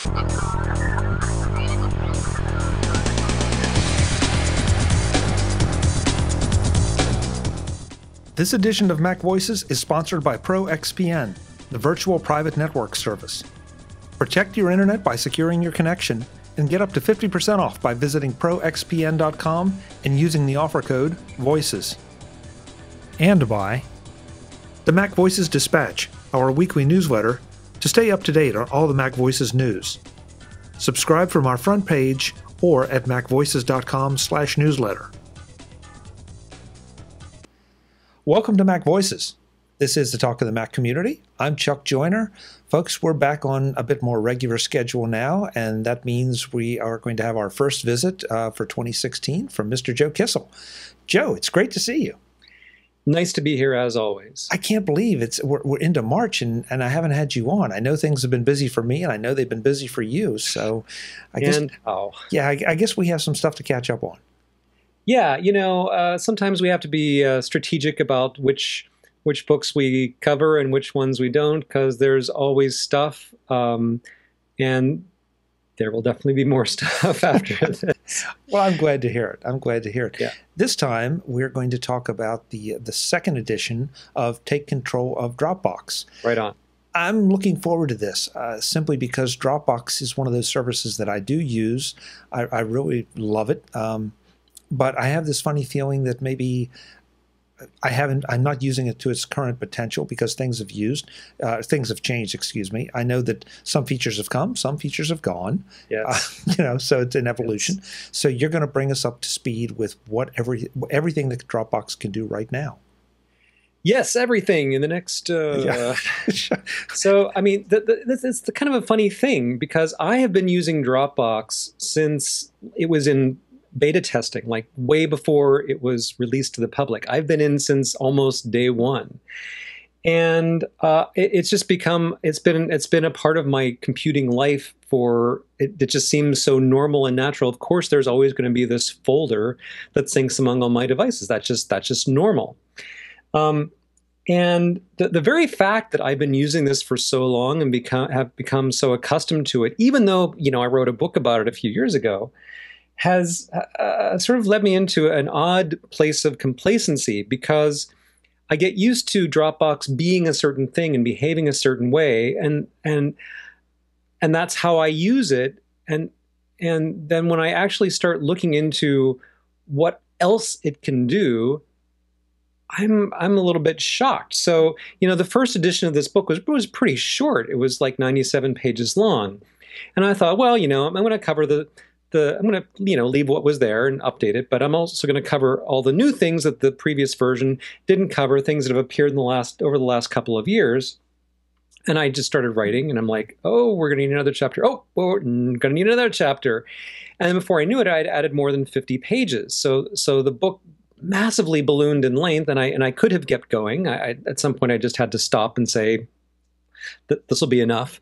This edition of Mac Voices is sponsored by ProXPN, the virtual private network service. Protect your internet by securing your connection and get up to 50% off by visiting proxpn.com and using the offer code VOICES. And by the MacVoices Dispatch, our weekly newsletter, to stay up to date on all the MacVoices news. Subscribe from our front page or at macvoices.com/newsletter. Welcome to Mac Voices. This is the talk of the Mac community. I'm Chuck Joyner. Folks, we're back on a bit more regular schedule now, and that means we are going to have our first visit for 2016 from Mr. Joe Kissell. Joe, it's great to see you. Nice to be here as always. I can't believe we're into March and I haven't had you on. I know things have been busy for me, and I know they've been busy for you. So I guess we have some stuff to catch up on. Yeah, sometimes we have to be strategic about which books we cover and which ones we don't, because there's always stuff, and there will definitely be more stuff after this. Well, I'm glad to hear it. Yeah. This time, we're going to talk about the second edition of Take Control of Dropbox. Right on. I'm looking forward to this simply because Dropbox is one of those services that I do use. I really love it. But I have this funny feeling that maybe I'm not using it to its current potential because things have changed, excuse me. I know that some features have come, some features have gone. Yes. So it's an evolution. Yes. So you're going to bring us up to speed with everything that Dropbox can do right now. Yes, everything in the next. So, I mean, it's the kind of a funny thing because I have been using Dropbox since it was in beta testing, like way before it was released to the public. I've been in since almost day one, and it's been a part of my computing life. It just seems so normal and natural. Of course, there's always going to be this folder that syncs among all my devices. That's just normal. And the very fact that I've been using this for so long and have become so accustomed to it, even though I wrote a book about it a few years ago, has sort of led me into an odd place of complacency because I get used to Dropbox being a certain thing and behaving a certain way, and that's how I use it. And then when I actually start looking into what else it can do, I'm a little bit shocked. So the first edition of this book was pretty short. It was like 97 pages long, and I thought, well, I'm going to cover I'm going to, leave what was there and update it, but I'm also going to cover all the new things that the previous version didn't cover, things that have appeared over the last couple of years. And I just started writing, and I'm like, oh, we're going to need another chapter. Oh, we're going to need another chapter. And then before I knew it, I'd added more than 50 pages. So the book massively ballooned in length, and I could have kept going. At some point, I just had to stop and say, this will be enough.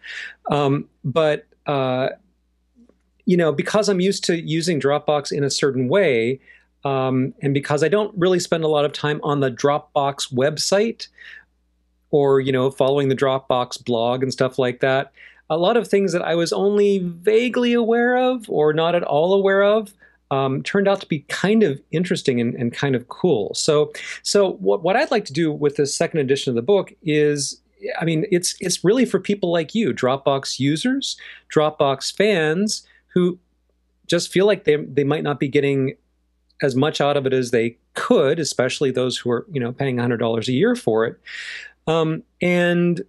Because I'm used to using Dropbox in a certain way, and because I don't really spend a lot of time on the Dropbox website or, following the Dropbox blog and stuff like that, a lot of things that I was only vaguely aware of or not at all aware of turned out to be kind of interesting and kind of cool. So what I'd like to do with this second edition of the book is, it's really for people like you, Dropbox users, Dropbox fans, who just feel like they might not be getting as much out of it as they could, especially those who are paying $100 a year for it, and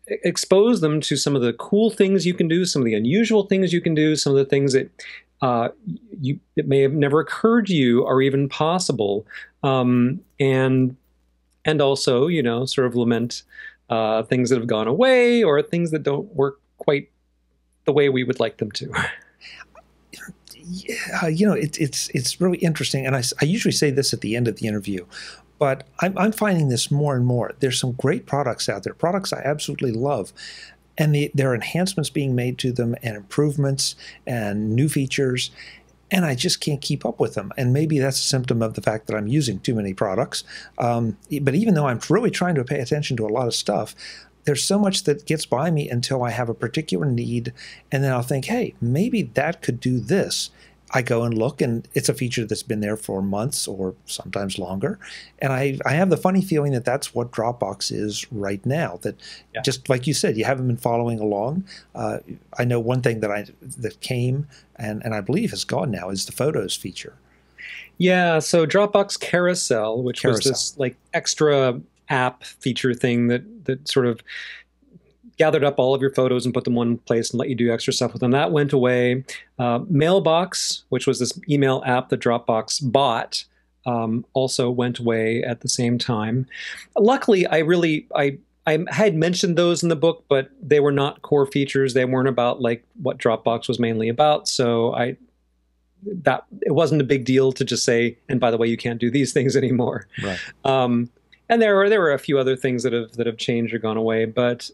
expose them to some of the cool things you can do, some of the unusual things you can do, some of the things that it may have never occurred to you are even possible, and also sort of lament things that have gone away or things that don't work quite the way we would like them to. Yeah, it's really interesting, and I usually say this at the end of the interview, but I'm finding this more and more. There's some great products out there, products I absolutely love, and there are enhancements being made to them and improvements and new features, and I just can't keep up with them. And maybe that's a symptom of the fact that I'm using too many products. But even though I'm really trying to pay attention to a lot of stuff, there's so much that gets by me until I have a particular need, and then I'll think, hey, maybe that could do this. I go and look, and it's a feature that's been there for months or sometimes longer. And I have the funny feeling that that's what Dropbox is right now, that just like you said, you haven't been following along. I know one thing that came and I believe has gone now is the Photos feature. Yeah, so Dropbox Carousel, which was this like extra app feature thing that sort of gathered up all of your photos and put them in one place and let you do extra stuff with them. That went away. Mailbox, which was this email app that Dropbox bought, also went away at the same time. Luckily, I had mentioned those in the book, but they were not core features. They weren't about like what Dropbox was mainly about. So it wasn't a big deal to just say, and by the way, you can't do these things anymore. Right. And there were a few other things that have changed or gone away, but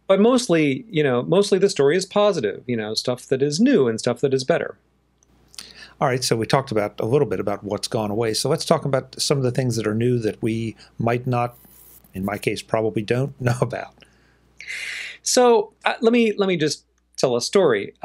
mostly the story is positive. Stuff that is new and stuff that is better. All right, so we talked about a little bit about what's gone away. So let's talk about some of the things that are new that we might not, in my case, probably don't know about. So let me just tell a story.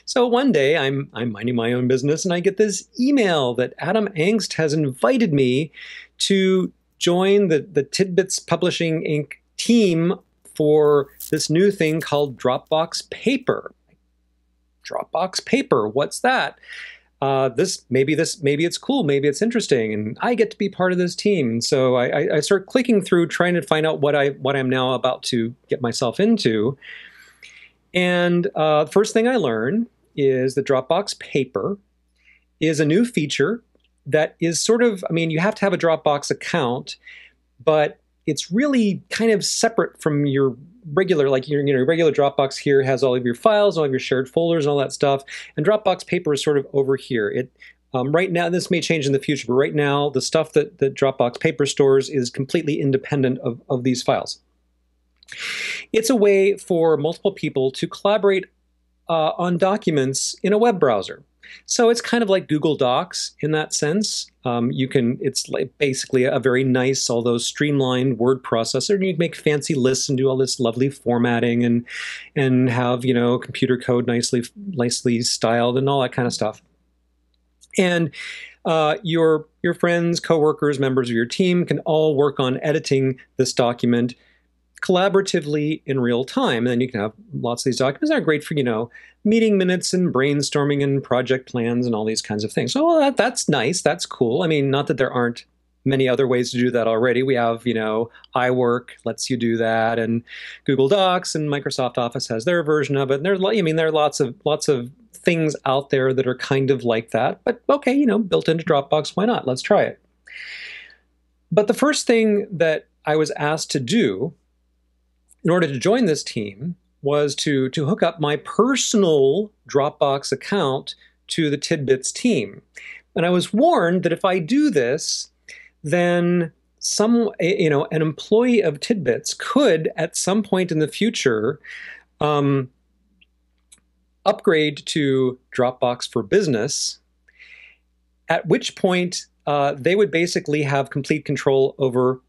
So one day I'm minding my own business and I get this email that Adam Engst has invited me to join the Tidbits Publishing Inc. team for this new thing called Dropbox Paper. Dropbox Paper, what's that? Maybe it's cool, maybe it's interesting, and I get to be part of this team. And so I start clicking through, trying to find out what I'm now about to get myself into. And the first thing I learn is that Dropbox Paper is a new feature that is sort of, you have to have a Dropbox account, but it's really kind of separate from your regular, like your regular Dropbox here has all of your files, all of your shared folders, and all that stuff. And Dropbox Paper is sort of over here. It right now, this may change in the future, but right now, the stuff that Dropbox Paper stores is completely independent of these files. It's a way for multiple people to collaborate on documents in a web browser. So it's kind of like Google Docs in that sense. It's like basically a very nice, although streamlined word processor. And you can make fancy lists and do all this lovely formatting and have, computer code nicely styled and all that kind of stuff. And your friends, coworkers, members of your team can all work on editing this document collaboratively in real time. And then you can have lots of these documents that are great for, meeting minutes and brainstorming and project plans and all these kinds of things. So that's nice. That's cool. Not that there aren't many other ways to do that already. We have, iWork lets you do that, and Google Docs and Microsoft Office has their version of it. And there are lots of things out there that are kind of like that. But okay, built into Dropbox, why not? Let's try it. But the first thing that I was asked to do in order to join this team was to hook up my personal Dropbox account to the Tidbits team. And I was warned that if I do this, then an employee of Tidbits could, at some point in the future, upgrade to Dropbox for Business, at which point they would basically have complete control over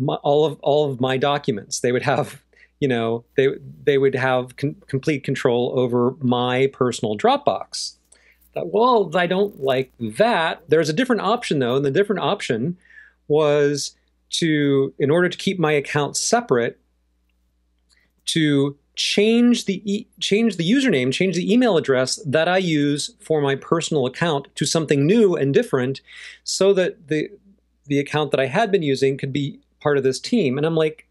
all of my documents. They would have, they would have complete control over my personal Dropbox. Well, I don't like that. There's a different option though, and the different option was in order to keep my account separate, to change the username, change the email address that I use for my personal account to something new and different, so that the account that I had been using could be part of this team. And I'm like,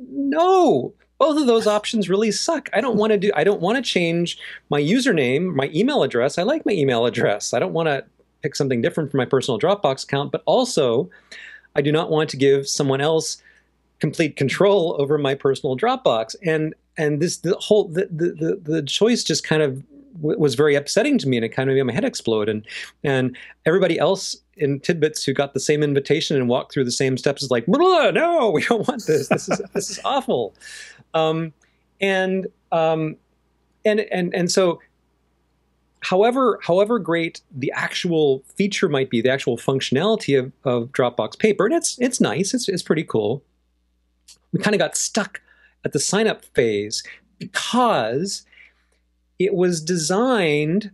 no, both of those options really suck. I don't want to change my username, my email address. I like my email address. I don't want to pick something different for my personal Dropbox account, but also I do not want to give someone else complete control over my personal Dropbox. And the choice just kind of was very upsetting to me, and it kind of made my head explode. And everybody else in Tidbits who got the same invitation and walked through the same steps is like, no, we don't want this. This is awful. And so, however great the actual feature might be, the actual functionality of Dropbox Paper, and it's nice, it's pretty cool. we kind of got stuck at the sign up phase because it was designed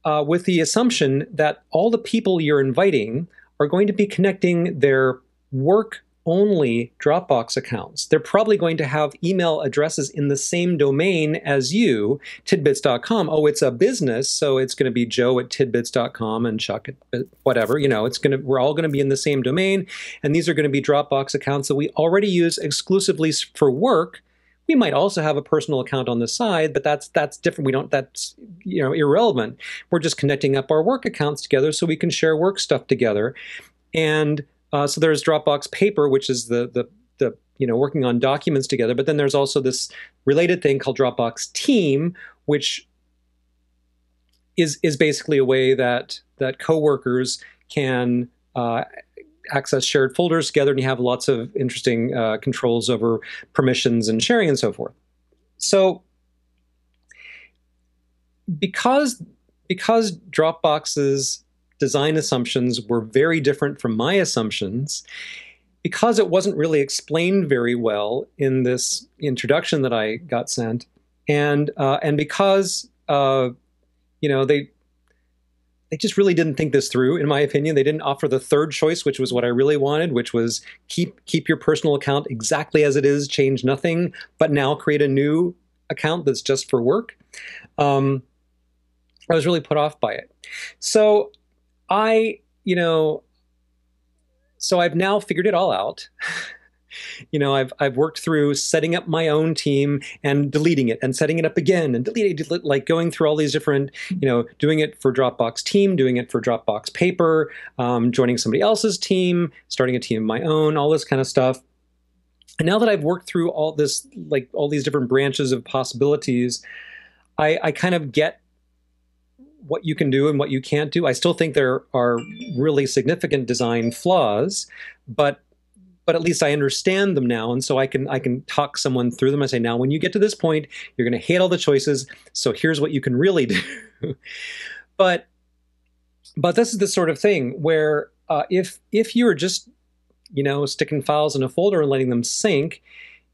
with the assumption that all the people you're inviting are going to be connecting their work-only Dropbox accounts. They're probably going to have email addresses in the same domain as you, tidbits.com. Oh, it's a business, so it's going to be Joe at tidbits.com and Chuck at whatever. You know, we're all going to be in the same domain, and these are going to be Dropbox accounts that we already use exclusively for work. We might also have a personal account on the side, but that's different. That's irrelevant. We're just connecting up our work accounts together so we can share work stuff together. And so there's Dropbox Paper, which is the working on documents together. But then there's also this related thing called Dropbox Team, which is basically a way that coworkers can access shared folders together, and you have lots of interesting controls over permissions and sharing and so forth. So because Dropbox's design assumptions were very different from my assumptions, because it wasn't really explained very well in this introduction that I got sent, and because they just really didn't think this through, in my opinion. They didn't offer the third choice, which was what I really wanted, which was keep your personal account exactly as it is, change nothing, but now create a new account that's just for work. I was really put off by it. So I've now figured it all out. I've worked through setting up my own team and deleting it and setting it up again and deleting it, like going through all these different, doing it for Dropbox Team, doing it for Dropbox Paper, joining somebody else's team, starting a team of my own, all this kind of stuff. And now that I've worked through all this, like all these different branches of possibilities, I kind of get what you can do and what you can't do. I still think there are really significant design flaws, but at least I understand them now, and so I can talk someone through them. I say, now, when you get to this point, you're going to hate all the choices, so here's what you can really do. But this is the sort of thing where if you're just sticking files in a folder and letting them sync,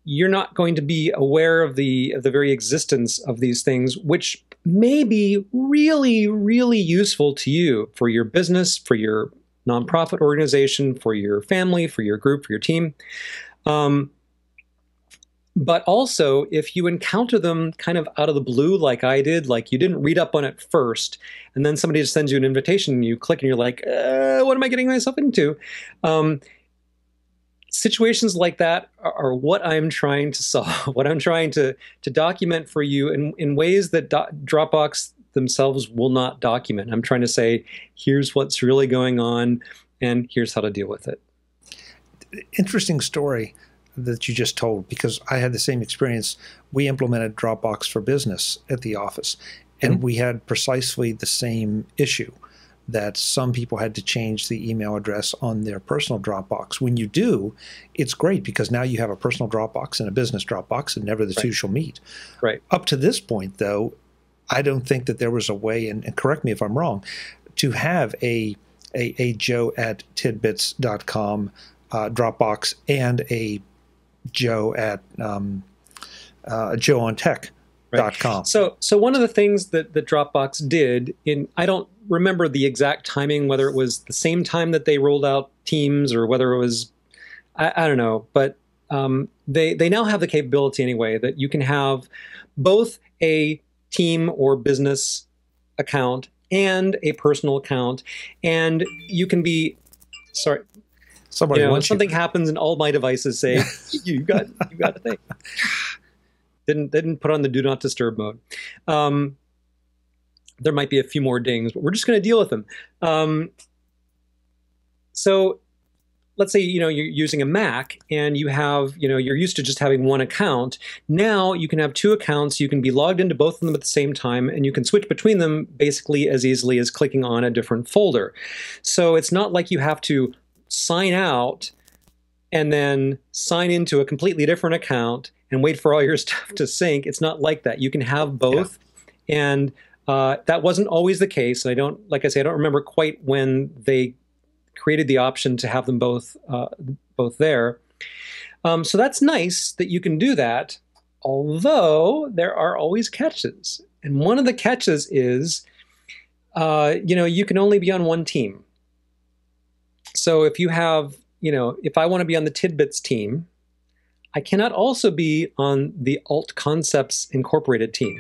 you're not going to be aware of the very existence of these things, which may be really, really useful to you for your business, for your nonprofit organization, for your family, for your group, for your team. But also, if you encounter them kind of out of the blue, like I did, like you didn't read up on it first, and then somebody just sends you an invitation, and you click, and you're like, what am I getting myself into? Situations like that are what I'm trying to solve, what I'm trying to document for you in ways that Dropbox themselves will not document. I'm trying to say, here's what's really going on, and here's how to deal with it. Interesting story that you just told, because I had the same experience. We implemented Dropbox for Business at the office, and we had precisely the same issue, that some people had to change the email address on their personal Dropbox. When you do, it's great, because now you have a personal Dropbox and a business Dropbox, and never the two shall meet. Right. Up to this point, though, I don't think that there was a way, and correct me if I'm wrong, to have a Joe at tidbits.com Dropbox and a Joe at joeontech.com. Right. So one of the things that Dropbox did, I don't remember the exact timing, whether it was the same time that they rolled out Teams or whether it was, I don't know, but they now have the capability anyway that you can have both a team or business account and a personal account, and you can be, sorry, something happens and all my devices say, you got the thing. Didn't put on the do not disturb mode. There might be a few more dings, but we're just going to deal with them. So let's say, you're using a Mac and you have, you're used to just having one account. Now you can have two accounts. You can be logged into both of them at the same time, and you can switch between them basically as easily as clicking on a different folder. So it's not like you have to sign out and then sign into a completely different account and wait for all your stuff to sync. It's not like that. You can have both. Yeah. And that wasn't always the case. And I don't remember quite when they created the option to have them both there. So that's nice that you can do that, although there are always catches. And one of the catches is, you can only be on one team. So if you have, if I want to be on the Tidbits team, I cannot also be on the Alt Concepts Incorporated team.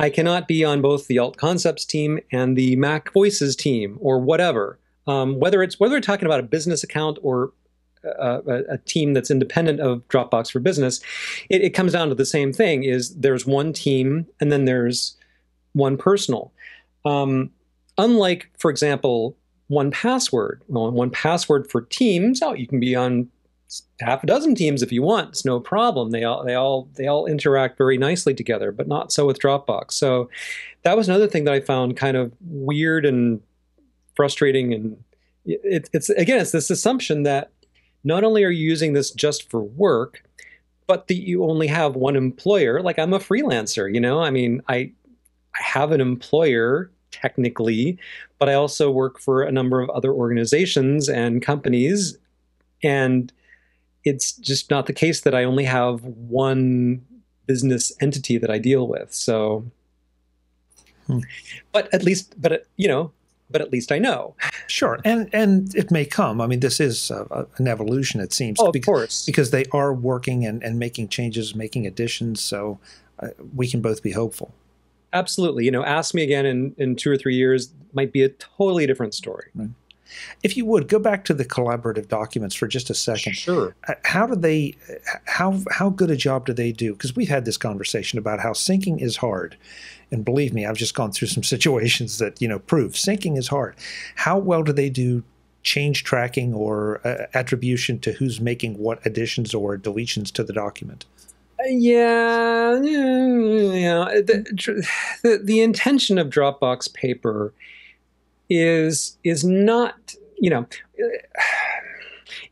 I cannot be on both the Alt Concepts team and the MacVoices team or whatever. Whether we're talking about a business account or a team that's independent of Dropbox for Business, it comes down to the same thing: is there's one team and then there's one personal. Unlike, for example, 1Password. Well, 1Password for Teams, you can be on half a dozen teams if you want. It's no problem. They all interact very nicely together, but not so with Dropbox. So that was another thing that I found kind of weird and frustrating. And it's this assumption that not only are you using this just for work, but that you only have one employer. Like, I'm a freelancer, I mean, I have an employer technically, but I also work for a number of other organizations and companies, and it's just not the case that I only have one business entity that I deal with. So, but at least I know. Sure, and it may come. I mean, this is an evolution, it seems. Of course, because they are working and making changes, making additions. So we can both be hopeful. Absolutely. Ask me again in 2 or 3 years, might be a totally different story. Right. If you would, go back to the collaborative documents for just a second. Sure. How good a job do they do? Because we've had this conversation about how syncing is hard. And believe me, I've just gone through some situations that, prove syncing is hard. How well do they do change tracking or attribution to who's making what additions or deletions to the document? Yeah. The intention of Dropbox Paper is not,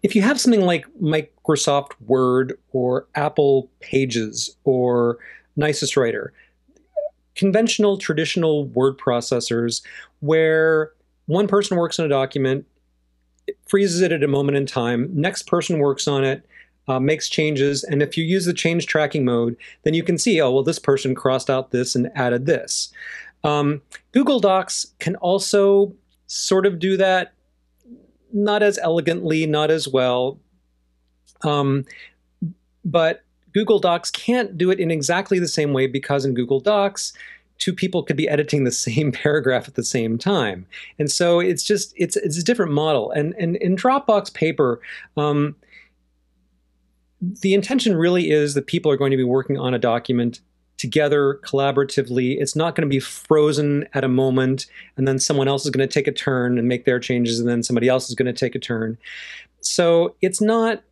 if you have something like Microsoft Word or Apple Pages or Nicest Writer, conventional, traditional word processors where one person works on a document, it freezes it at a moment in time, next person works on it, makes changes, and if you use the change tracking mode, then you can see, this person crossed out this and added this. Google Docs can also sort of do that, not as elegantly, not as well, but Google Docs can't do it in exactly the same way, because in Google Docs, two people could be editing the same paragraph at the same time. And so it's a different model. And in Dropbox Paper, the intention really is that people are going to be working on a document together collaboratively. It's not going to be frozen at a moment and then someone else is going to take a turn and make their changes and then somebody else is going to take a turn. So it's not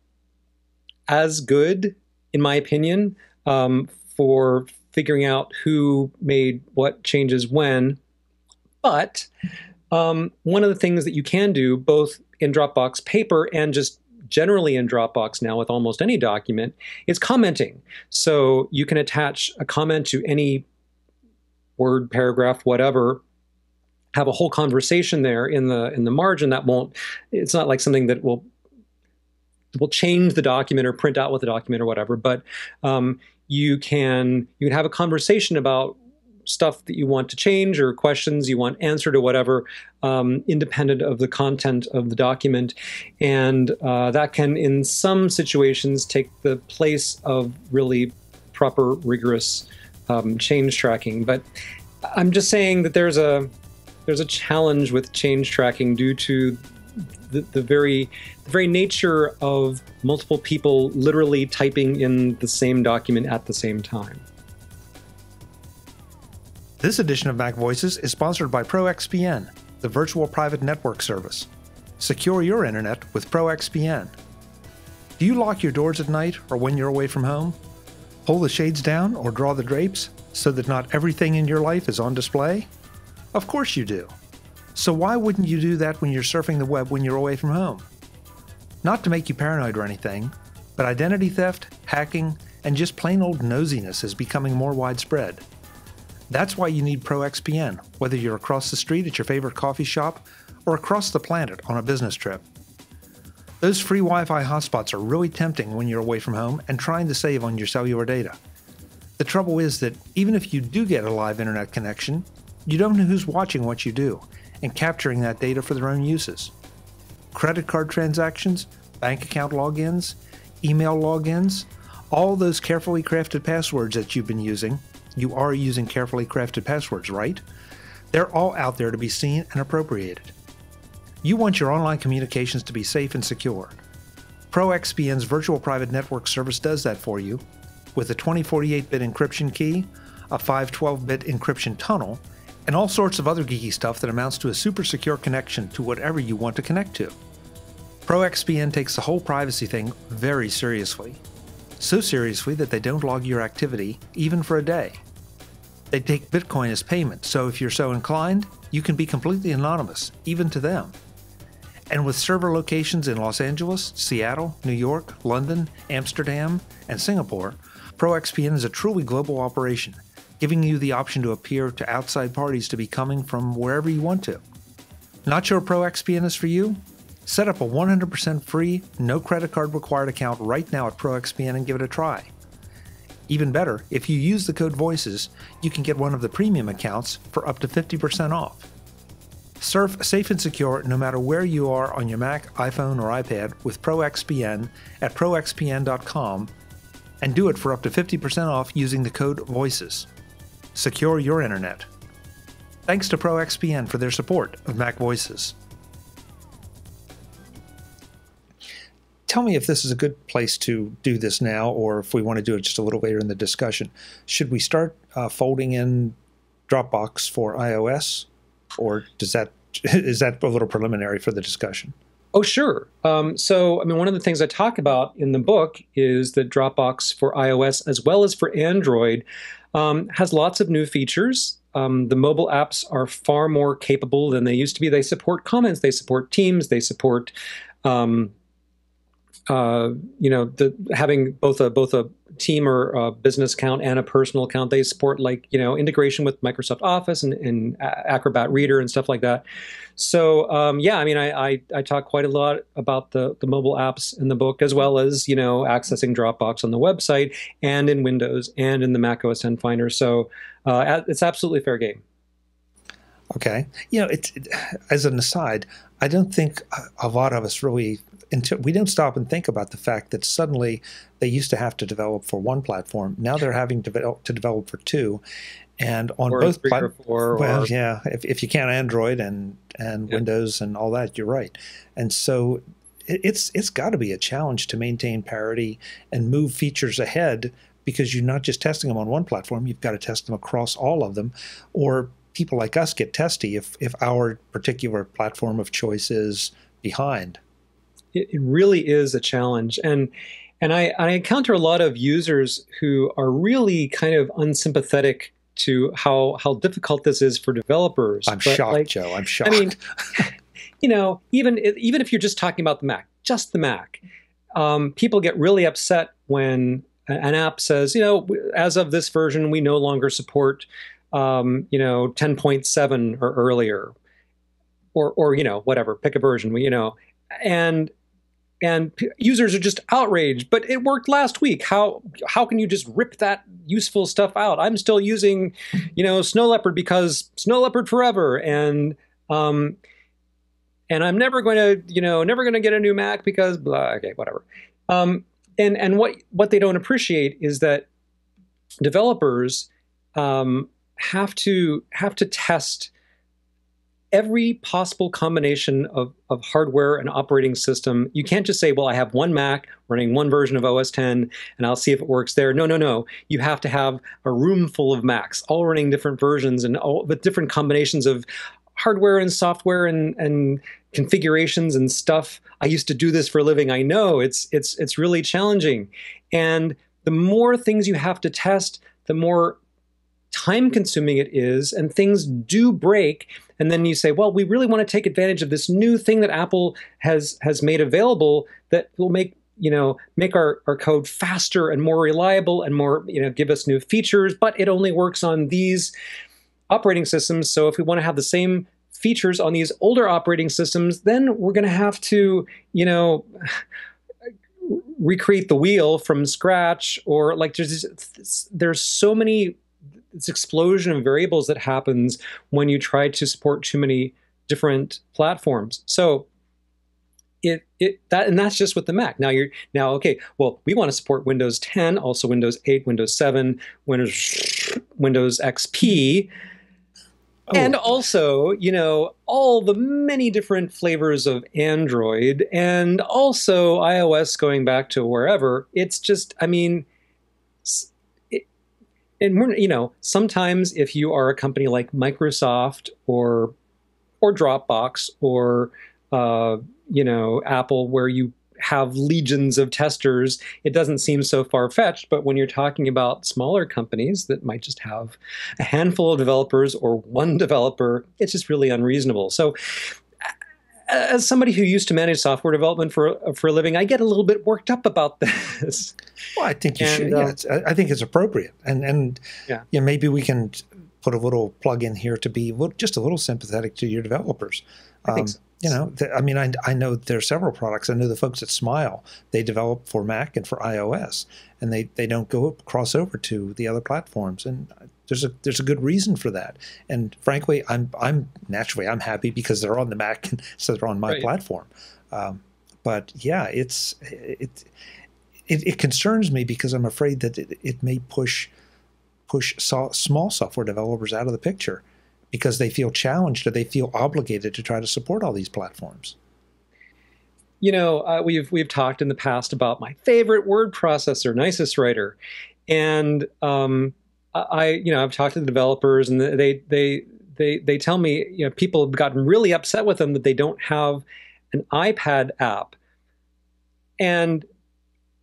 as good, in my opinion, for figuring out who made what changes when. But one of the things that you can do, both in Dropbox Paper and just generally in Dropbox now with almost any document, is commenting. So you can attach a comment to any word, paragraph, whatever, have a whole conversation there in the margin. It's not like something that will change the document or print out with the document or whatever, but you can have a conversation about stuff that you want to change or questions you want answered or whatever, independent of the content of the document. And that can, in some situations, take the place of really proper, rigorous change tracking. But I'm just saying that there's a challenge with change tracking due to the very nature of multiple people literally typing in the same document at the same time. This edition of MacVoices is sponsored by ProXPN, the virtual private network service. Secure your internet with ProXPN. Do you lock your doors at night or when you're away from home? Pull the shades down or draw the drapes so that not everything in your life is on display? Of course you do. So why wouldn't you do that when you're surfing the web when you're away from home? Not to make you paranoid or anything, but identity theft, hacking, and just plain old nosiness is becoming more widespread. That's why you need ProXPN, whether you're across the street at your favorite coffee shop or across the planet on a business trip. Those free Wi-Fi hotspots are really tempting when you're away from home and trying to save on your cellular data. The trouble is that even if you do get a live internet connection, you don't know who's watching what you do and capturing that data for their own uses. Credit card transactions, bank account logins, email logins, all those carefully crafted passwords that you've been using, you are using carefully crafted passwords, right? They're all out there to be seen and appropriated. You want your online communications to be safe and secure. ProXPN's virtual private network service does that for you with a 2048-bit encryption key, a 512-bit encryption tunnel, and all sorts of other geeky stuff that amounts to a super secure connection to whatever you want to connect to. ProXPN takes the whole privacy thing very seriously. So seriously that they don't log your activity, even for a day. They take Bitcoin as payment, so if you're so inclined, you can be completely anonymous, even to them. And with server locations in Los Angeles, Seattle, New York, London, Amsterdam, and Singapore, ProXPN is a truly global operation, giving you the option to appear to outside parties to be coming from wherever you want to. Not sure ProXPN is for you? Set up a 100% free, no credit card required account right now at ProXPN and give it a try. Even better, if you use the code VOICES, you can get one of the premium accounts for up to 50% off. Surf safe and secure no matter where you are on your Mac, iPhone, or iPad with ProXPN at proxpn.com and do it for up to 50% off using the code VOICES. Secure your internet. Thanks to ProXPN for their support of MacVoices. Tell me if this is a good place to do this now, or if we want to do it just a little later in the discussion. Should we start folding in Dropbox for iOS, or is that a little preliminary for the discussion? Oh, sure. So, I mean, one of the things I talk about in the book is that Dropbox for iOS as well as for Android has lots of new features. The mobile apps are far more capable than they used to be. They support comments, they support teams, they support having both a team or a business account and a personal account. They support integration with Microsoft Office and Acrobat Reader and stuff like that. So I talk quite a lot about the mobile apps in the book, as well as accessing Dropbox on the website and in Windows and in the Mac OS X Finder. So it's absolutely fair game. Okay, as an aside, I don't think a lot of us really. We don't stop and think about the fact that suddenly they used to have to develop for one platform. Now they're having to develop for two, and on both platforms. Well, yeah, if you count Android and Windows and all that, you're right. And so it's got to be a challenge to maintain parity and move features ahead, because you're not just testing them on one platform. You've got to test them across all of them, or people like us get testy if our particular platform of choice is behind. It really is a challenge. And I encounter a lot of users who are really kind of unsympathetic to how difficult this is for developers. I'm shocked, Joe. I'm shocked. I mean, even if you're just talking about the Mac, just the Mac, people get really upset when an app says, as of this version, we no longer support, 10.7 or earlier, or whatever, pick a version, and users are just outraged. But it worked last week. How can you just rip that useful stuff out? I'm still using, Snow Leopard because Snow Leopard forever, and I'm never going to get a new Mac because blah. Okay, whatever. And what they don't appreciate is that developers have to test every possible combination of hardware and operating system. You can't just say, well, I have one Mac running one version of OS X and I'll see if it works there. No. You have to have a room full of Macs, all running different versions and all with different combinations of hardware and software and configurations and stuff. I used to do this for a living. I know it's really challenging. And the more things you have to test, the more time consuming it is, and things do break. And then you say, well, we really want to take advantage of this new thing that Apple has made available that will make our code faster and more reliable and more, give us new features, but it only works on these operating systems. So if we want to have the same features on these older operating systems, then we're going to have to, recreate the wheel from scratch, or like there's so many, this explosion of variables that happens when you try to support too many different platforms. So that's just with the Mac. Now okay, well, we want to support Windows 10, also Windows 8, Windows 7, Windows XP. Oh. And also, all the many different flavors of Android, and also iOS going back to wherever. It's just, and we're, sometimes if you are a company like Microsoft or Dropbox or, Apple, where you have legions of testers, it doesn't seem so far-fetched. But when you're talking about smaller companies that might just have a handful of developers or one developer, it's just really unreasonable. So as somebody who used to manage software development for a living, I get a little bit worked up about this. Well, I think you should. Yeah, I think it's appropriate. And maybe we can put a little plug in here to be just a little sympathetic to your developers. I think so. I know there are several products. I know the folks at Smile, they develop for Mac and for iOS, and they don't cross over to the other platforms. And there's a good reason for that. And frankly, I'm happy because they're on the Mac and so they're on my platform. But yeah, it concerns me because I'm afraid that it may push small software developers out of the picture, because they feel challenged or they feel obligated to try to support all these platforms. We've talked in the past about my favorite word processor, Nicest Writer, and I've talked to the developers, and they tell me people have gotten really upset with them that they don't have an iPad app, and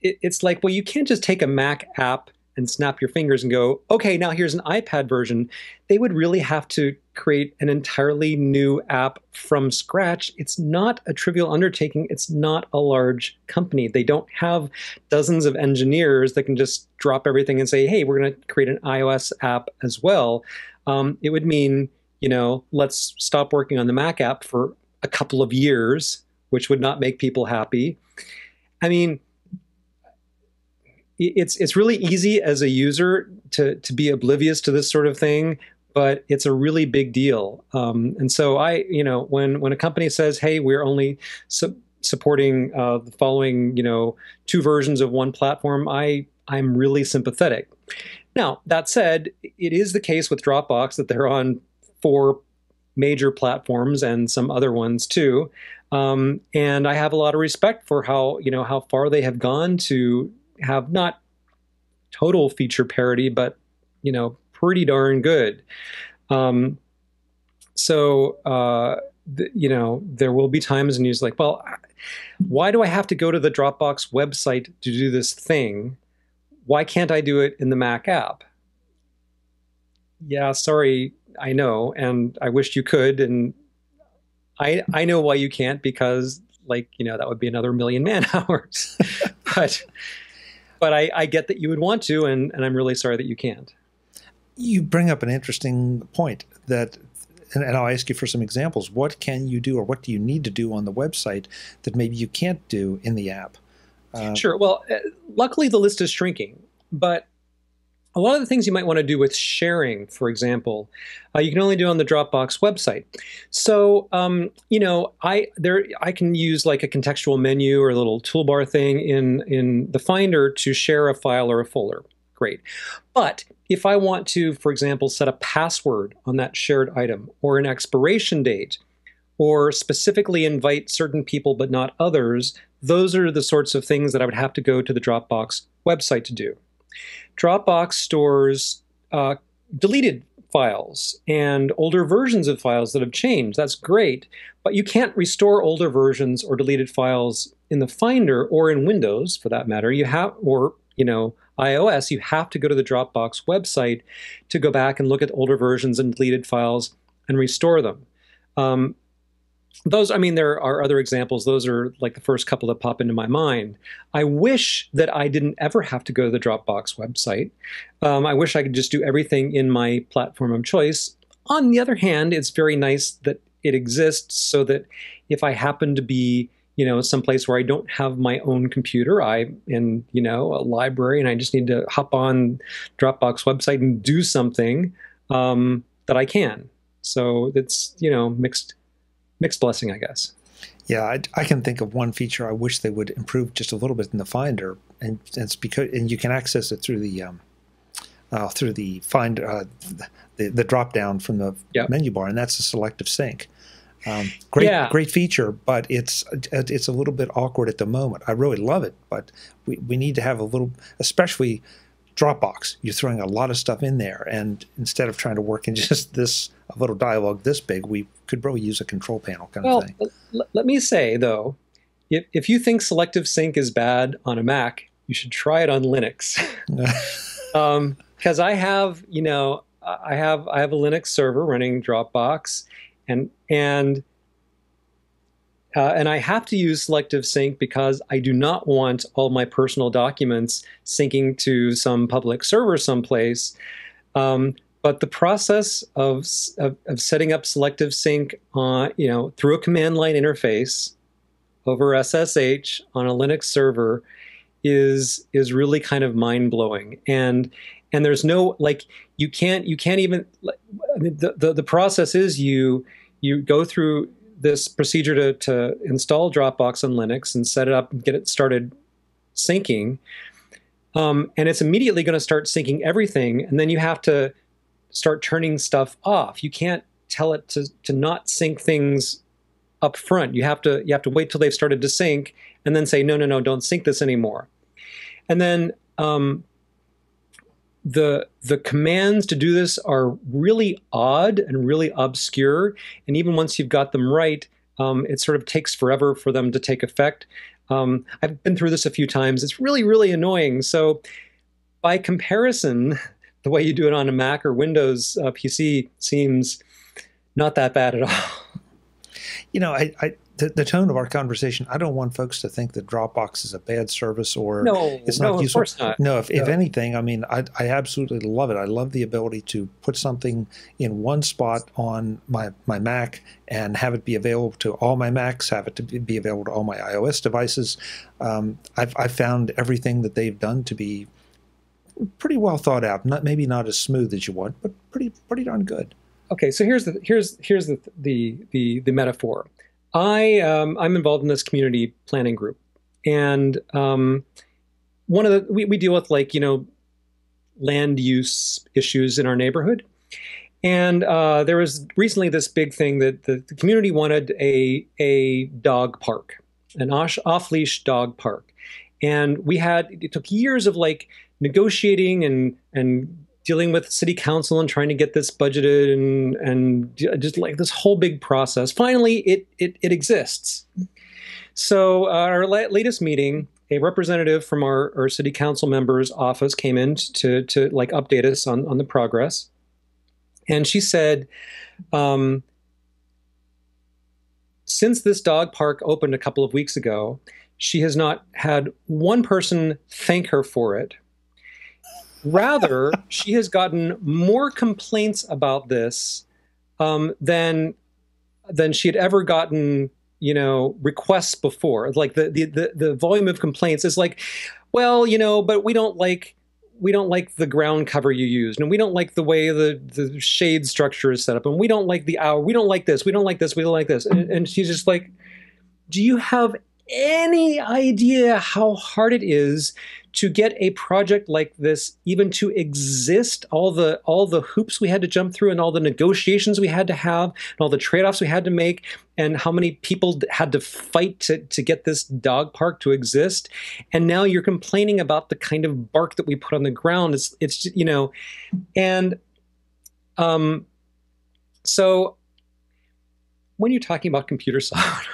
it's like, well, you can't just take a Mac app and snap your fingers and go, okay, now here's an iPad version. They would really have to create an entirely new app from scratch. It's not a trivial undertaking. It's not a large company. They don't have dozens of engineers that can just drop everything and say, hey, we're going to create an iOS app as well. It would mean, let's stop working on the Mac app for a couple of years, which would not make people happy. I mean, it's really easy as a user to be oblivious to this sort of thing, but it's a really big deal. And so when a company says, hey, we're only supporting the following, 2 versions of one platform, I'm really sympathetic. Now, that said, it is the case with Dropbox that they're on 4 major platforms and some other ones too. And I have a lot of respect for how far they have gone to have not total feature parity, but pretty darn good. So there will be times when you're like, well, why do I have to go to the Dropbox website to do this thing? Why can't I do it in the Mac app? Yeah, sorry, I know, and I wish you could, and I know why you can't, because that would be another million man hours. But I get that you would want to, and I'm really sorry that you can't. You bring up an interesting point and I'll ask you for some examples. What can you do, or what do you need to do on the website that maybe you can't do in the app? Sure. Well, luckily the list is shrinking, but a lot of the things you might want to do with sharing, for example, you can only do on the Dropbox website. So, I can use like a contextual menu or a little toolbar thing in the Finder to share a file or a folder. Great. But if I want to, for example, set a password on that shared item, or an expiration date, or specifically invite certain people but not others, those are the sorts of things that I would have to go to the Dropbox website to do. Dropbox stores deleted files and older versions of files that have changed. That's great, but you can't restore older versions or deleted files in the Finder, or in Windows for that matter. iOS, you have to go to the Dropbox website to go back and look at older versions and deleted files and restore them. There are other examples. Those are like the first couple that pop into my mind. I wish that I didn't ever have to go to the Dropbox website. I wish I could just do everything in my platform of choice. On the other hand, it's very nice that it exists so that if I happen to be, someplace where I don't have my own computer, I'm in, a library, and I just need to hop on Dropbox website and do something, that I can. So it's, mixed blessing, I guess. Yeah, I can think of one feature I wish they would improve just a little bit in the Finder, and it's because you can access it through the find the drop down from the menu bar, and that's a selective sync. Great feature, but it's a little bit awkward at the moment. I really love it, but we need to have a little, especially Dropbox. You're throwing a lot of stuff in there, and instead of trying to work in just a little dialogue this big, we could really use a control panel kind of thing. Let me say though, if you think selective sync is bad on a Mac, you should try it on Linux. Because I have a Linux server running Dropbox, and I have to use selective sync because I do not want all my personal documents syncing to some public server someplace. But the process of setting up selective sync, through a command line interface over SSH on a Linux server is really kind of mind blowing. And there's no, you can't even, the process is you go through this procedure to install Dropbox on Linux and set it up and get it started syncing. And it's immediately going to start syncing everything. And then you have to start turning stuff off. You can't tell it to not sync things up front. You have to wait till they've started to sync and then say, no, don't sync this anymore. And then the commands to do this are really odd and really obscure. And even once you've got them right, it sort of takes forever for them to take effect. I've been through this a few times. It's really, really annoying. So by comparison, the way you do it on a Mac or Windows PC seems not that bad at all. The tone of our conversation, I don't want folks to think that Dropbox is a bad service or it's not useful. Of course not. No, if anything, I absolutely love it. I love the ability to put something in one spot on my Mac and have it be available to all my Macs, have it to be available to all my iOS devices. I've found everything that they've done to be pretty well thought out. Maybe not as smooth as you want, but pretty darn good. Okay, so here's the metaphor. I'm involved in this community planning group, and we deal with land use issues in our neighborhood, and there was recently this big thing that the community wanted a dog park, an off-leash dog park, and it took years of negotiating and dealing with city council and trying to get this budgeted and just this whole big process. Finally, it exists. So our latest meeting, a representative from our city council member's office came in to update us on the progress. And she said, since this dog park opened a couple of weeks ago, she has not had one person thank her for it. Rather, she has gotten more complaints about this than she had ever gotten, requests before. The volume of complaints is but we don't like the ground cover you used, and we don't like the way the shade structure is set up, and we don't like the hour. We don't like this. We don't like this. We don't like this. And she's just like, do you have any idea how hard it is to get a project like this even to exist? All the hoops we had to jump through, and all the negotiations we had to have, and all the trade-offs we had to make, and how many people had to fight to get this dog park to exist. And now you're complaining about the kind of bark that we put on the ground. It's and so when you're talking about computer software,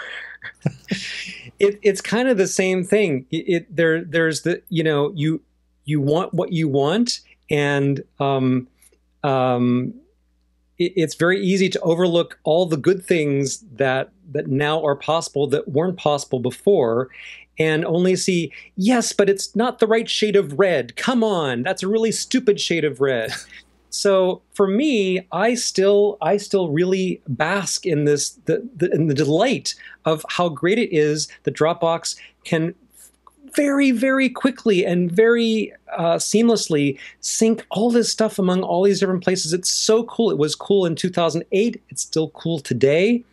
it's kind of the same thing. There's the you want what you want, and it's very easy to overlook all the good things that now are possible that weren't possible before, and only see, yes, but it's not the right shade of red. Come on, that's a really stupid shade of red. So for me, I still really bask in this in the delight of how great it is that Dropbox can very, very quickly and very seamlessly sync all this stuff among all these different places. It's so cool. It was cool in 2008. It's still cool today.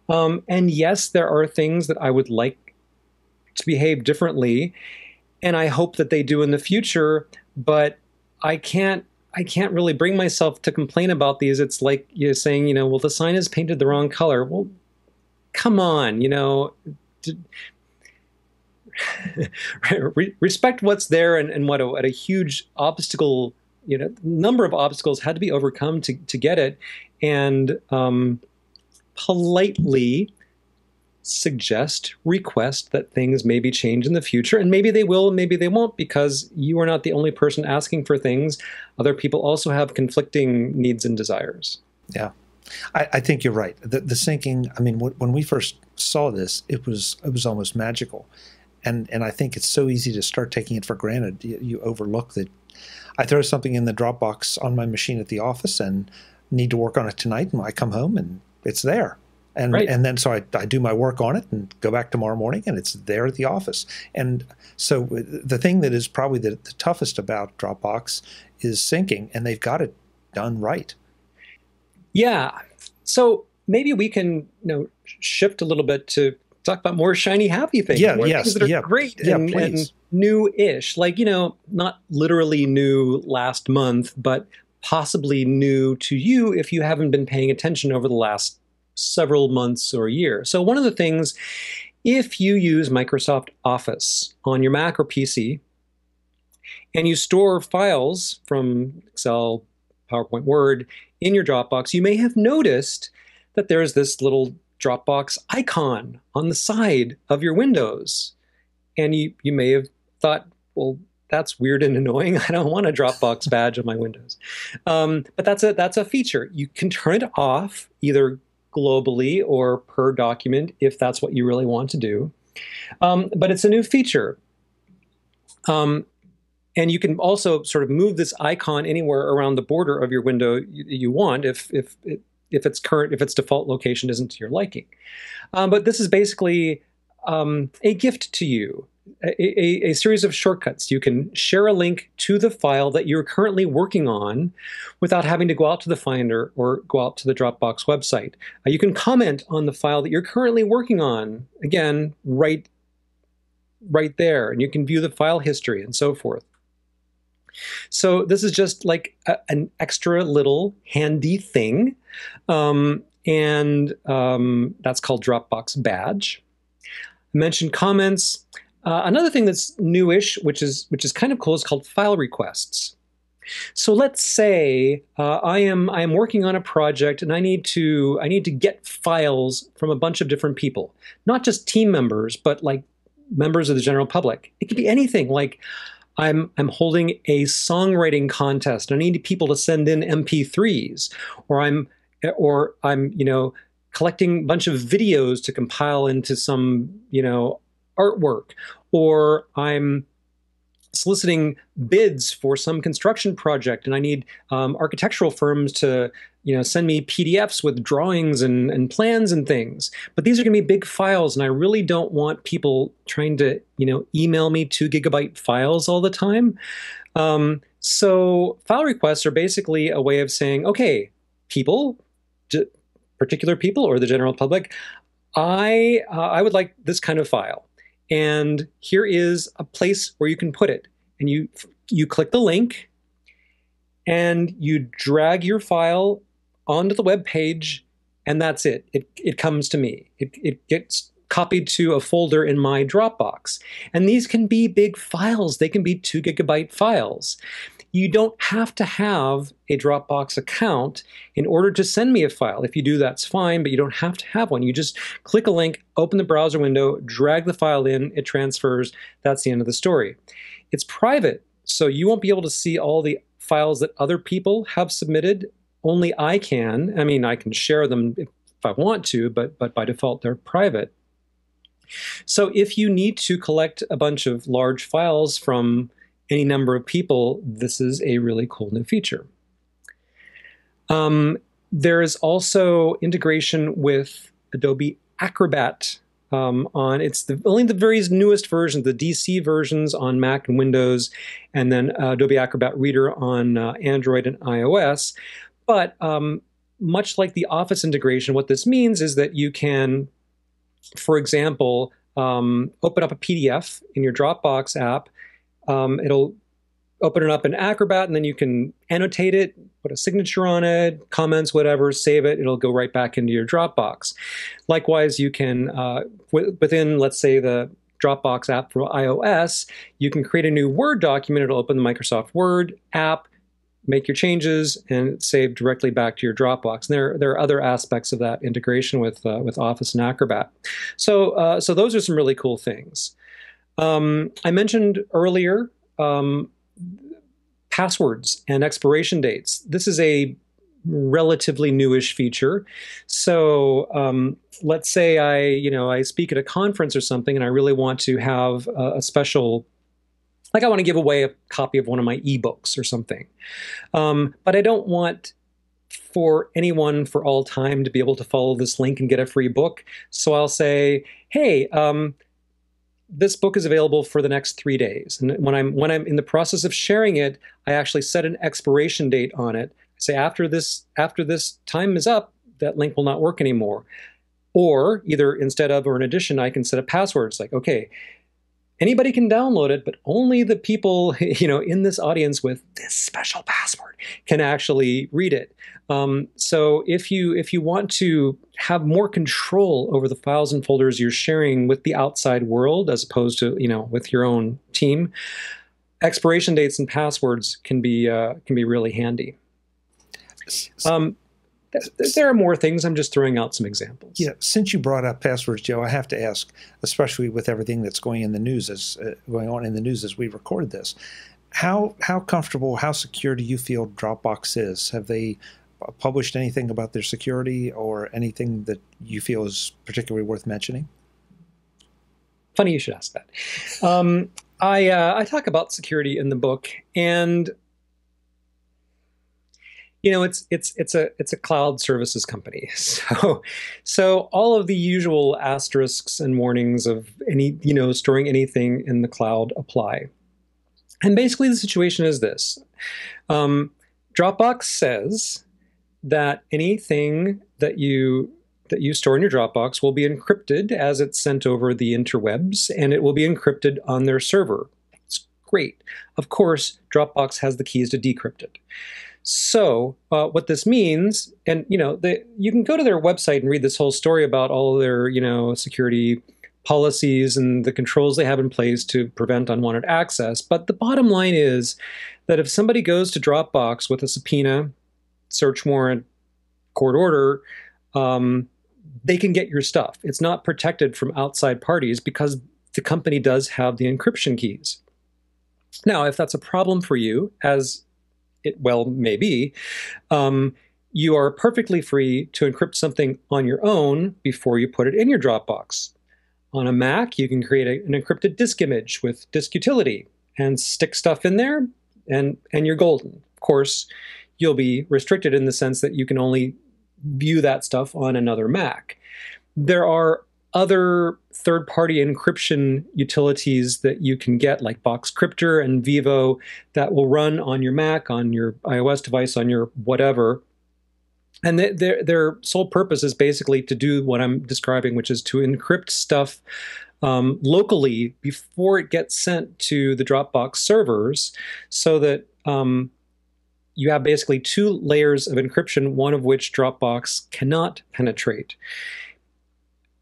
And yes, there are things that I would like to behave differently, and I hope that they do in the future. But I can't really bring myself to complain about these. It's like you're saying, well, the sign is painted the wrong color. Well, come on, respect what's there, and what a huge obstacle, number of obstacles had to be overcome to get it, and politely request that things maybe change in the future, and maybe they will, maybe they won't, because you are not the only person asking for things. Other people also have conflicting needs and desires. Yeah. I think you're right. The syncing, I mean, when we first saw this, it was almost magical. And I think it's so easy to start taking it for granted. You overlook that. I throw something in the Dropbox on my machine at the office and need to work on it tonight, and I come home and it's there. And right. And then so I do my work on it and go back tomorrow morning and it's there at the office. And so the thing that is probably the toughest about Dropbox is syncing, and they've got it done right. Yeah. So maybe we can shift a little bit to talk about more shiny, happy things. Yeah, more yes, things that are great and new-ish. Like, not literally new last month, but possibly new to you if you haven't been paying attention over the last several months or a year. So one of the things, if you use Microsoft Office on your Mac or PC, and you store files from Excel, PowerPoint, Word in your Dropbox, you may have noticed that there's this little Dropbox icon on the side of your windows. And you may have thought, well, that's weird and annoying. I don't want a Dropbox badge on my windows. But that's a feature. You can turn it off either globally or per document if that's what you really want to do. But it's a new feature. And you can also sort of move this icon anywhere around the border of your window you want if its default location isn't to your liking. But this is basically a gift to you, a series of shortcuts. You can share a link to the file that you're currently working on without having to go out to the Finder or go out to the Dropbox website. You can comment on the file that you're currently working on, again, right there, and you can view the file history and so forth. So this is just like an extra little handy thing, and that's called Dropbox Badge. I mentioned comments. Another thing that's newish, which is kind of cool, is called file requests. So let's say I am working on a project and I need to get files from a bunch of different people, not just team members, but like members of the general public. It could be anything. Like I'm holding a songwriting contest. I need people to send in MP3s, or I'm collecting a bunch of videos to compile into some artwork, or I'm soliciting bids for some construction project, and I need architectural firms to send me PDFs with drawings and plans and things. But these are going to be big files, and I really don't want people trying to email me 2 GB files all the time. So file requests are basically a way of saying, okay, people, particular people or the general public, I would like this kind of file. And here is a place where you can put it. And you click the link, and you drag your file onto the web page, and that's it. It comes to me. It gets copied to a folder in my Dropbox. And these can be big files. They can be 2 GB files. You don't have to have a Dropbox account in order to send me a file. If you do, that's fine, but you don't have to have one. You just click a link, open the browser window, drag the file in, it transfers. That's the end of the story. It's private, so you won't be able to see all the files that other people have submitted. Only I can. I mean, I can share them if I want to, but by default, they're private. So if you need to collect a bunch of large files from any number of people, this is a really cool new feature. There is also integration with Adobe Acrobat on only the very newest versions, the DC versions on Mac and Windows, and then Adobe Acrobat Reader on Android and iOS. But much like the Office integration, what this means is that you can, for example, open up a PDF in your Dropbox app. It'll open it up in Acrobat, and then you can annotate it, put a signature on it, comments, whatever, save it. It'll go right back into your Dropbox. Likewise, you can, within, let's say, the Dropbox app for iOS, you can create a new Word document. It'll open the Microsoft Word app, make your changes, and save directly back to your Dropbox. And there are other aspects of that integration with Office and Acrobat. So those are some really cool things. I mentioned earlier passwords and expiration dates. This is a relatively newish feature. So let's say I speak at a conference or something, and I really want to have a special, like I want to give away a copy of one of my ebooks or something. But I don't want for anyone for all time to be able to follow this link and get a free book. So I'll say, hey, this book is available for the next 3 days. And when I'm in the process of sharing it, I actually set an expiration date on it. I say after this time is up, that link will not work anymore. Or either instead of or in addition, I can set a password. It's like, okay, anybody can download it, but only the people in this audience with this special password can actually read it. So if you want to have more control over the files and folders you're sharing with the outside world, as opposed to with your own team, expiration dates and passwords can be really handy. There are more things. I'm just throwing out some examples. Yeah, since you brought up passwords, Joe, I have to ask, especially with everything that's going on in the news as we record this, how comfortable, how secure do you feel Dropbox is? Have they published anything about their security or anything that you feel is particularly worth mentioning? Funny you should ask that. I talk about security in the book, and it's a cloud services company. So all of the usual asterisks and warnings of storing anything in the cloud apply. And basically the situation is this. Dropbox says that anything that you store in your Dropbox will be encrypted as it's sent over the interwebs, and it will be encrypted on their server. It's great. Of course, Dropbox has the keys to decrypt it. So what this means, and you can go to their website and read this whole story about all of their security policies and the controls they have in place to prevent unwanted access. But the bottom line is that if somebody goes to Dropbox with a subpoena, search warrant, court order, they can get your stuff. It's not protected from outside parties because the company does have the encryption keys. Now, if that's a problem for you, as it well may be, you are perfectly free to encrypt something on your own before you put it in your Dropbox. On a Mac, you can create an encrypted disk image with disk utility and stick stuff in there, and you're golden. Of course, you'll be restricted in the sense that you can only view that stuff on another Mac. There are other third-party encryption utilities that you can get, like Boxcryptor and Vivo, that will run on your Mac, on your iOS device, on your whatever. And their sole purpose is basically to do what I'm describing, which is to encrypt stuff locally before it gets sent to the Dropbox servers, so that you have basically 2 layers of encryption, one of which Dropbox cannot penetrate.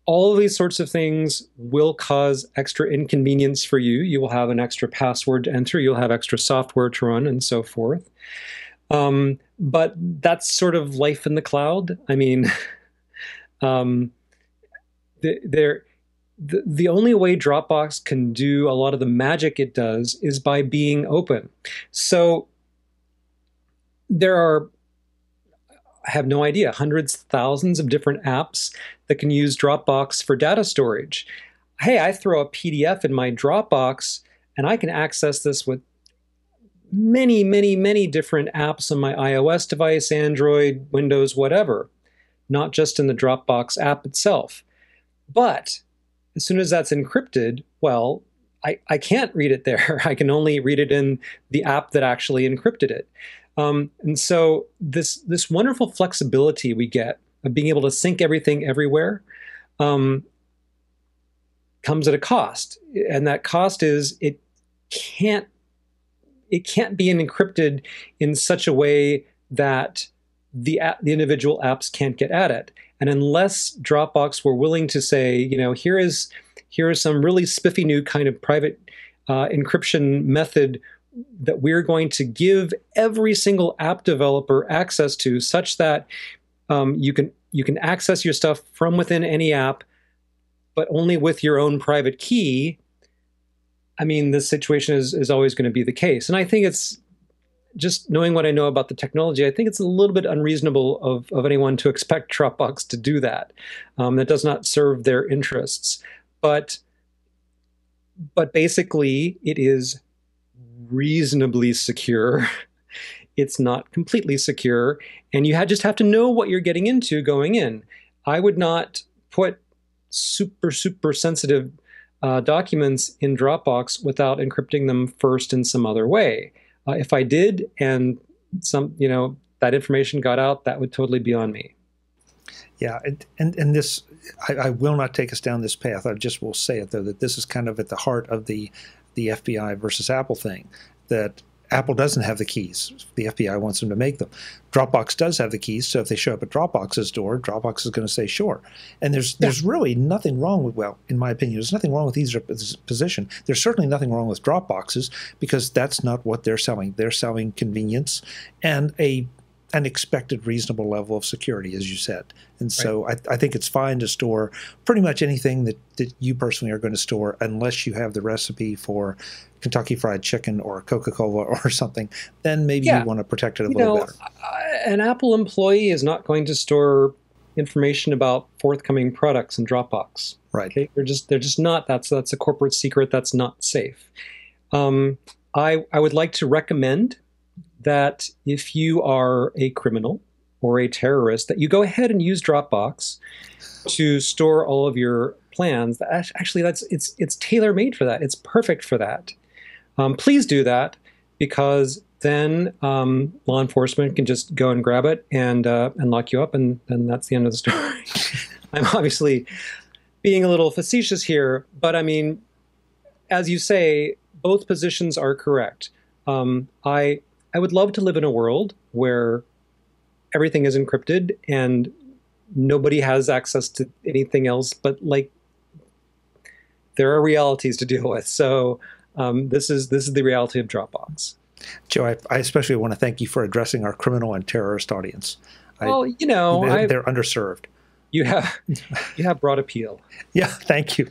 All of these sorts of things will cause extra inconvenience for you. You will have an extra password to enter, you'll have extra software to run, and so forth. But that's sort of life in the cloud. I mean, the only way Dropbox can do a lot of the magic it does is by being open. So there are, I have no idea, hundreds, thousands of different apps that can use Dropbox for data storage. Hey, I throw a PDF in my Dropbox and I can access this with many, many, many different apps on my iOS device, Android, Windows, whatever, not just in the Dropbox app itself. But as soon as that's encrypted, well, I can't read it there. I can only read it in the app that actually encrypted it. And so this wonderful flexibility we get of being able to sync everything everywhere comes at a cost. And that cost is it can't be encrypted in such a way that the individual apps can't get at it. And unless Dropbox were willing to say, you know, here is some really spiffy new kind of private encryption method that we're going to give every single app developer access to, such that you can access your stuff from within any app, but only with your own private key. I mean, this situation is always going to be the case. And I think it's just knowing what I know about the technology, I think it's a little bit unreasonable of anyone to expect Dropbox to do that. That does not serve their interests. But basically, it is reasonably secure. It's not completely secure, and you just have to know what you're getting into going in. I would not put super sensitive documents in Dropbox without encrypting them first in some other way. If I did, and that information got out, that would totally be on me. Yeah, and this, I will not take us down this path. I just will say it, though, that this is kind of at the heart of the FBI versus Apple thing, that Apple doesn't have the keys. The FBI wants them to make them. Dropbox does have the keys, so if they show up at Dropbox's door, Dropbox is going to say, sure. And there's really nothing wrong with, well, in my opinion, there's nothing wrong with either position. There's certainly nothing wrong with Dropboxes, because that's not what they're selling. They're selling convenience and an expected reasonable level of security, as you said. And so I think it's fine to store pretty much anything that you personally are going to store, unless you have the recipe for Kentucky Fried Chicken or Coca-Cola or something. Then maybe you want to protect it a little better. An Apple employee is not going to store information about forthcoming products in Dropbox. Right. Okay? They're just not. That's a corporate secret. That's not safe. I would like to recommend that if you are a criminal or a terrorist, that you go ahead and use Dropbox to store all of your plans. Actually, it's tailor-made for that. It's perfect for that. Please do that, because then law enforcement can just go and grab it and lock you up, and then that's the end of the story. I'm obviously being a little facetious here, but I mean, as you say, both positions are correct. I would love to live in a world where everything is encrypted and nobody has access to anything else, but like, there are realities to deal with. So this is the reality of Dropbox. Joe, I especially want to thank you for addressing our criminal and terrorist audience. Well, they're underserved. You have broad appeal. Yeah, thank you.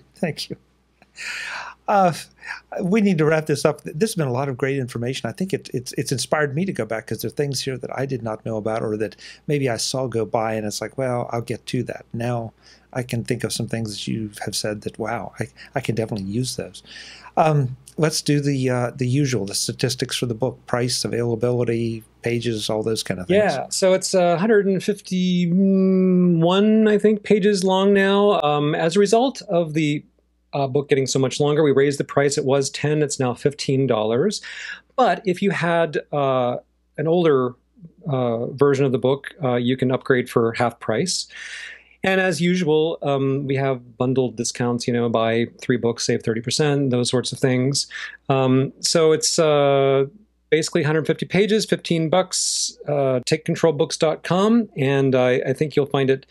We need to wrap this up. This has been a lot of great information. I think it's inspired me to go back, because there are things here that I did not know about, or that maybe I saw go by, and it's like, well, I'll get to that. Now I can think of some things that you have said that, wow, I can definitely use those. Let's do the usual, the statistics for the book: price, availability, pages, all those kind of things. Yeah, so it's 151, I think, pages long now. As a result of the book getting so much longer, we raised the price. It was $10, it's now $15. But if you had an older version of the book, you can upgrade for half price. And as usual, we have bundled discounts, buy 3 books, save 30%, those sorts of things. So it's basically 150 pages, $15, takecontrolbooks.com, and I think you'll find it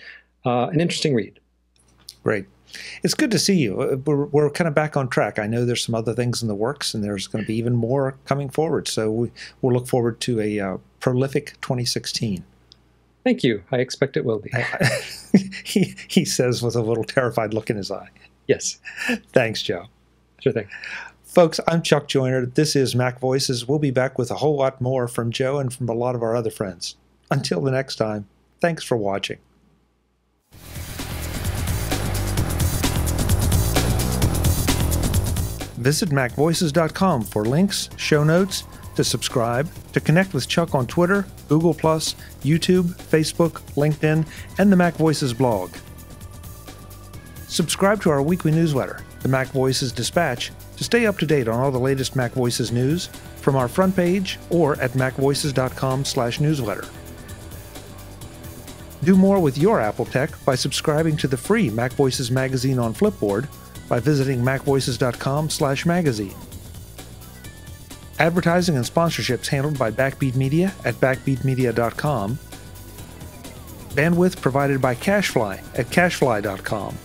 an interesting read. Great. It's good to see you. We're kind of back on track. I know there's some other things in the works, and there's going to be even more coming forward. So we'll look forward to a prolific 2016. Thank you. I expect it will be. He says with a little terrified look in his eye. Yes. Thanks, Joe. Sure thing. Folks, I'm Chuck Joyner. This is Mac Voices. We'll be back with a whole lot more from Joe and from a lot of our other friends. Until the next time, thanks for watching. Visit MacVoices.com for links, show notes, to subscribe, to connect with Chuck on Twitter, Google+, YouTube, Facebook, LinkedIn, and the MacVoices blog. Subscribe to our weekly newsletter, the MacVoices Dispatch, to stay up to date on all the latest MacVoices news from our front page or at macvoices.com/newsletter. Do more with your Apple tech by subscribing to the free MacVoices magazine on Flipboard by visiting macvoices.com/magazine. Advertising and sponsorships handled by Backbeat Media at backbeatmedia.com. Bandwidth provided by CacheFly at cachefly.com.